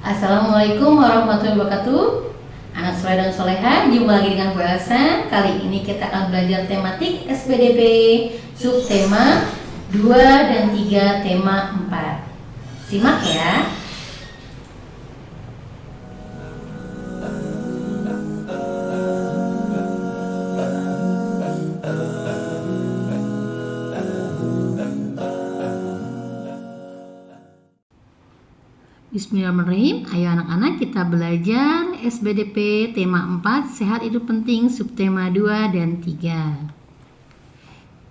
Assalamualaikum warahmatullahi wabarakatuh. Anak soleh dan soleha, jumpa lagi dengan Bu Elsa. Kali ini kita akan belajar tematik SPDP subtema 2 dan 3 tema 4. Simak ya. Bismillahirrahmanirrahim. Ayo anak-anak, kita belajar SBDP tema 4 sehat itu penting subtema 2 dan 3.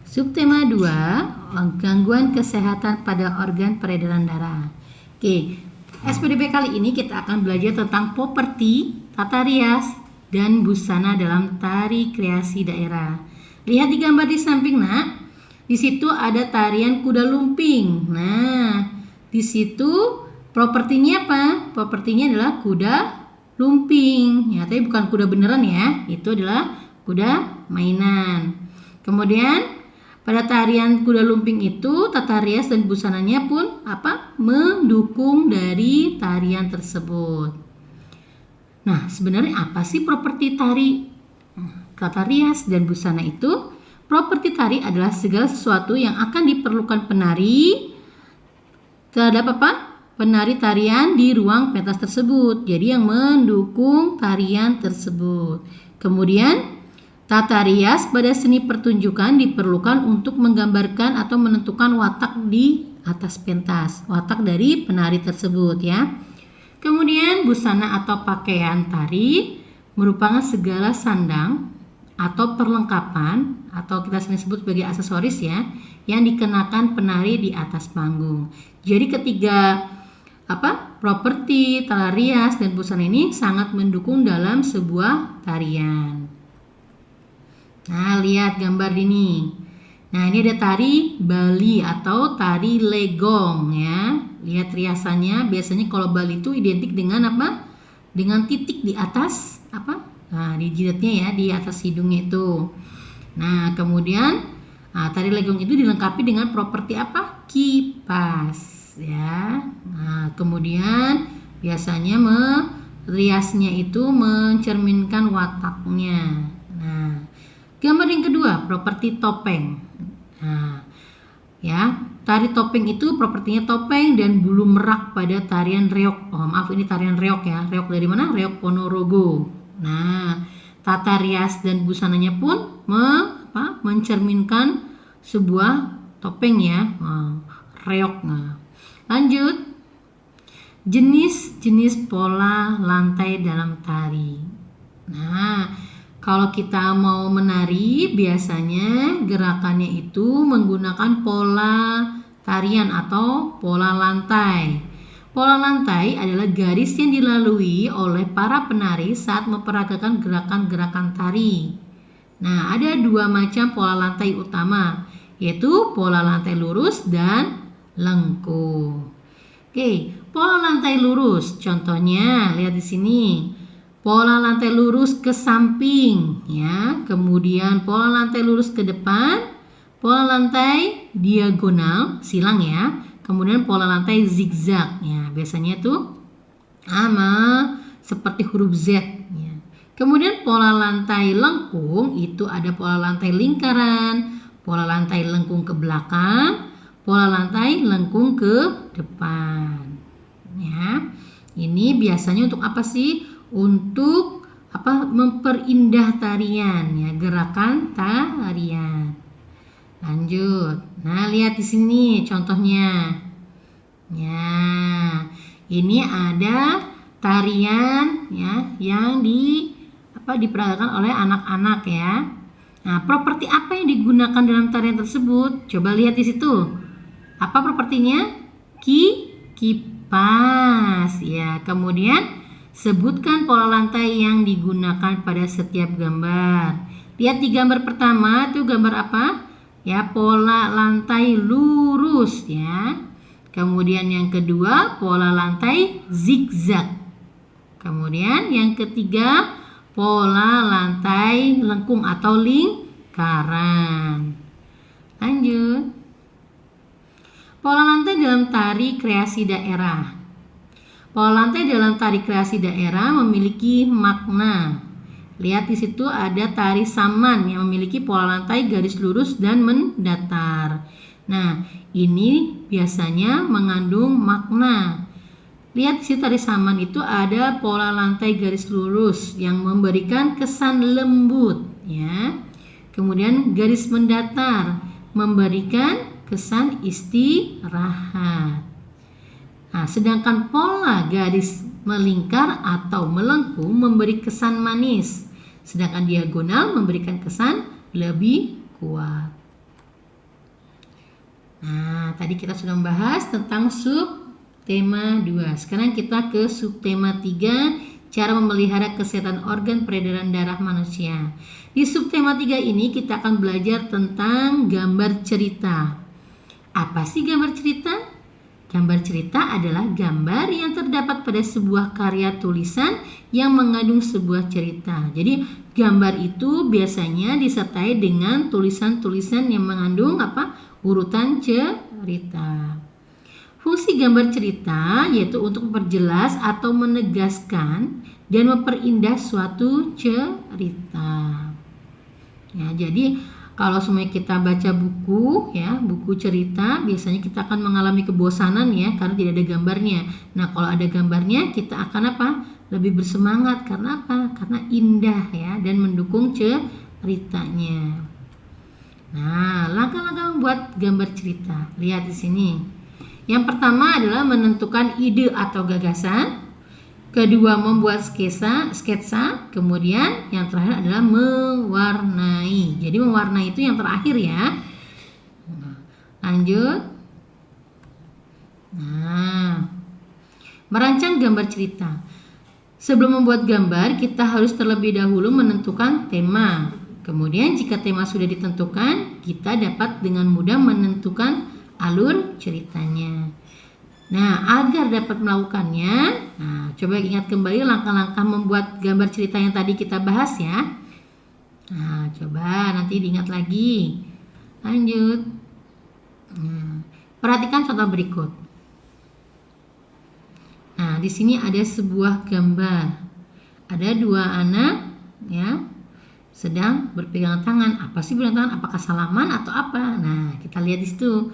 Subtema 2 gangguan kesehatan pada organ peredaran darah. Oke, SPDP kali ini kita akan belajar tentang properti, tata rias, dan busana dalam tari kreasi daerah. Lihat di gambar di samping, Nak. Di situ ada tarian kuda lumping. Nah, di situ propertinya apa? Propertinya adalah kuda lumping. Ya, tapi bukan kuda beneran ya. Itu adalah kuda mainan. Kemudian pada tarian kuda lumping itu tata rias dan busananya pun mendukung dari tarian tersebut. Nah, sebenarnya apa sih properti tari, tata rias dan busana itu? Properti tari adalah segala sesuatu yang akan diperlukan penari terhadap penari tarian di ruang pentas tersebut. Jadi yang mendukung tarian tersebut. Kemudian tata rias pada seni pertunjukan diperlukan untuk menggambarkan atau menentukan watak di atas pentas, watak dari penari tersebut ya. Kemudian busana atau pakaian tari merupakan segala sandang atau perlengkapan atau kita sering sebut sebagai aksesoris ya, yang dikenakan penari di atas panggung. Jadi ketiga properti tata rias dan busana ini sangat mendukung dalam sebuah tarian. Nah, lihat gambar ini. Nah, ini ada tari Bali atau tari legong ya. Lihat riasannya. Biasanya kalau Bali itu identik dengan dengan titik di atas Nah, di jidatnya ya, di atas hidungnya itu. Nah, kemudian tari legong itu dilengkapi dengan properti kipas ya. Nah, kemudian biasanya riasnya itu mencerminkan wataknya. Nah, gambar yang kedua, properti topeng. Nah, ya, tari topeng itu propertinya topeng dan bulu merak pada tarian reog. Oh, maaf, ini tarian reog ya. Reog dari mana? Reog Ponorogo. Nah, tata rias dan busananya pun mencerminkan sebuah topeng ya. Reog. Nah, lanjut, jenis-jenis pola lantai dalam tari. Nah, kalau kita mau menari, biasanya gerakannya itu menggunakan pola tarian atau pola lantai. Pola lantai adalah garis yang dilalui oleh para penari saat memperagakan gerakan-gerakan tari. Nah, ada dua macam pola lantai utama, yaitu pola lantai lurus dan lengkung. Oke, pola lantai lurus. Contohnya, lihat di sini. Pola lantai lurus ke samping, ya. Kemudian pola lantai lurus ke depan, pola lantai diagonal, silang ya. Kemudian pola lantai zigzag, ya. Biasanya tuh seperti huruf Z. Ya. Kemudian pola lantai lengkung itu ada pola lantai lingkaran, pola lantai lengkung ke belakang, pola lantai lengkung ke depan. Ya. Ini biasanya untuk apa sih? Untuk memperindah tarian ya, gerakan tarian. Lanjut. Nah, lihat di sini contohnya. Ya. Ini ada tarian ya yang diperagakan oleh anak-anak ya. Nah, properti apa yang digunakan dalam tarian tersebut? Coba lihat di situ. Apa propertinya? Kipas ya. Kemudian sebutkan pola lantai yang digunakan pada setiap gambar. Lihat di gambar pertama itu gambar apa? Ya, pola lantai lurus ya. Kemudian yang kedua pola lantai zigzag. Kemudian yang ketiga pola lantai lengkung atau lingkaran. Lanjut. Pola lantai dalam tari kreasi daerah. Pola lantai dalam tari kreasi daerah memiliki makna. Lihat di situ ada tari saman yang memiliki pola lantai garis lurus dan mendatar. Nah, ini biasanya mengandung makna. Lihat di situ tari saman itu ada pola lantai garis lurus yang memberikan kesan lembut, ya. Kemudian garis mendatar memberikan kesan istirahat. Nah, sedangkan pola garis melingkar atau melengkung memberi kesan manis, sedangkan diagonal memberikan kesan lebih kuat. Nah, tadi kita sudah membahas tentang subtema 2. Sekarang kita ke subtema 3, cara memelihara kesehatan organ peredaran darah manusia. Di subtema 3 ini kita akan belajar tentang gambar cerita. Apa sih gambar cerita? Gambar cerita adalah gambar yang terdapat pada sebuah karya tulisan yang mengandung sebuah cerita. Jadi gambar itu biasanya disertai dengan tulisan-tulisan yang mengandung urutan cerita. Fungsi gambar cerita yaitu untuk memperjelas atau menegaskan dan memperindah suatu cerita. Ya, jadi kalau semuanya kita baca buku, ya, buku cerita, biasanya kita akan mengalami kebosanan, ya, karena tidak ada gambarnya. Nah, kalau ada gambarnya, kita akan lebih bersemangat. Karena apa? Karena indah, ya, dan mendukung ceritanya. Nah, langkah-langkah membuat gambar cerita. Lihat di sini. Yang pertama adalah menentukan ide atau gagasan. Kedua, membuat sketsa. Kemudian yang terakhir adalah mewarnai. Jadi mewarnai itu yang terakhir, ya. Lanjut. Nah, merancang gambar cerita. Sebelum membuat gambar, kita harus terlebih dahulu menentukan tema. Kemudian jika tema sudah ditentukan, kita dapat dengan mudah menentukan alur ceritanya. Nah, agar dapat melakukannya, coba ingat kembali langkah-langkah membuat gambar cerita yang tadi kita bahas, ya. Nah, coba nanti diingat lagi. Lanjut. Perhatikan contoh berikut. Nah, di sini ada sebuah gambar. Ada dua anak, ya, sedang berpegangan tangan. Apa sih berpegangan tangan? Apakah salaman atau apa? Nah, kita lihat di situ.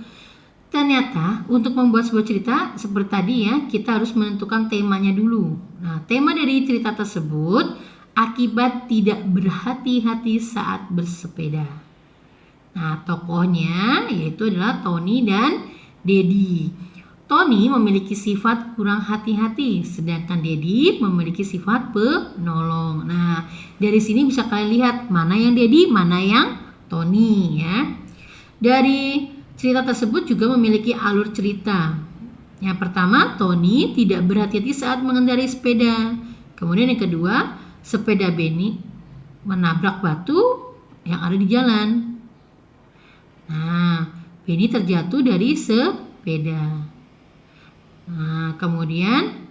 Ternyata untuk membuat sebuah cerita seperti tadi, ya, kita harus menentukan temanya dulu. Nah, tema dari cerita tersebut akibat tidak berhati-hati saat bersepeda. Nah, tokohnya yaitu adalah Tony dan Dedi. Tony memiliki sifat kurang hati-hati, sedangkan Dedi memiliki sifat penolong. Nah, dari sini bisa kalian lihat mana yang Dedi, mana yang Tony, ya. Dari cerita tersebut juga memiliki alur cerita. Yang pertama, Tony tidak berhati-hati saat mengendarai sepeda. Kemudian yang kedua, sepeda Benny menabrak batu yang ada di jalan. Nah, Benny terjatuh dari sepeda. Nah, kemudian,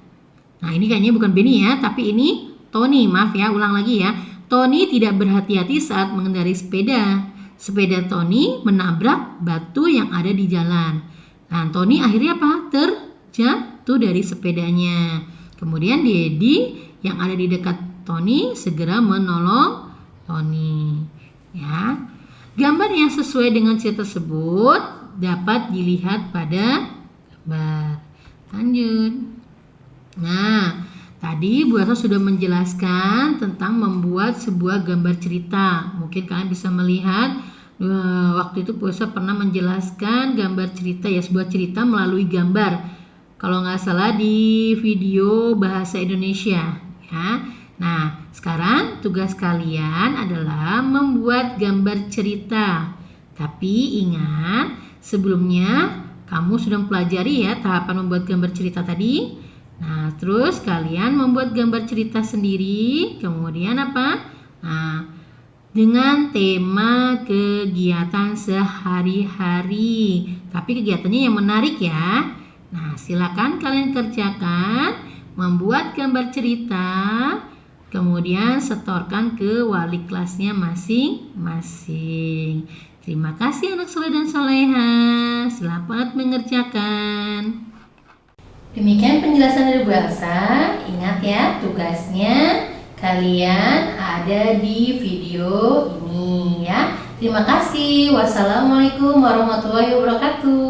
ini kayaknya bukan Benny, ya, tapi ini Tony. Maaf, ya, ulang lagi, ya. Tony tidak berhati-hati saat mengendarai sepeda. Sepeda Tony menabrak batu yang ada di jalan. Nah, Tony akhirnya terjatuh dari sepedanya. Kemudian Dedi yang ada di dekat Tony segera menolong Tony. Ya, gambar yang sesuai dengan cerita tersebut dapat dilihat pada gambar. Lanjut. Nah, tadi Bu Asa sudah menjelaskan tentang membuat sebuah gambar cerita. Mungkin kalian bisa melihat waktu itu Bu Asa pernah menjelaskan gambar cerita, ya, sebuah cerita melalui gambar. Kalau nggak salah di video bahasa Indonesia, ya. Nah, sekarang tugas kalian adalah membuat gambar cerita. Tapi ingat, sebelumnya kamu sudah mempelajari, ya, tahapan membuat gambar cerita tadi. Nah, terus kalian membuat gambar cerita sendiri. Kemudian apa? Nah, dengan tema kegiatan sehari-hari. Tapi kegiatannya yang menarik, ya. Nah, silakan kalian kerjakan, membuat gambar cerita, kemudian setorkan ke wali kelasnya masing-masing. Terima kasih anak soleh dan soleha. Selamat mengerjakan. Demikian penjelasan dari Bu Elsa. Ingat ya, tugasnya kalian ada di video ini ya. Terima kasih. Wassalamualaikum warahmatullahi wabarakatuh.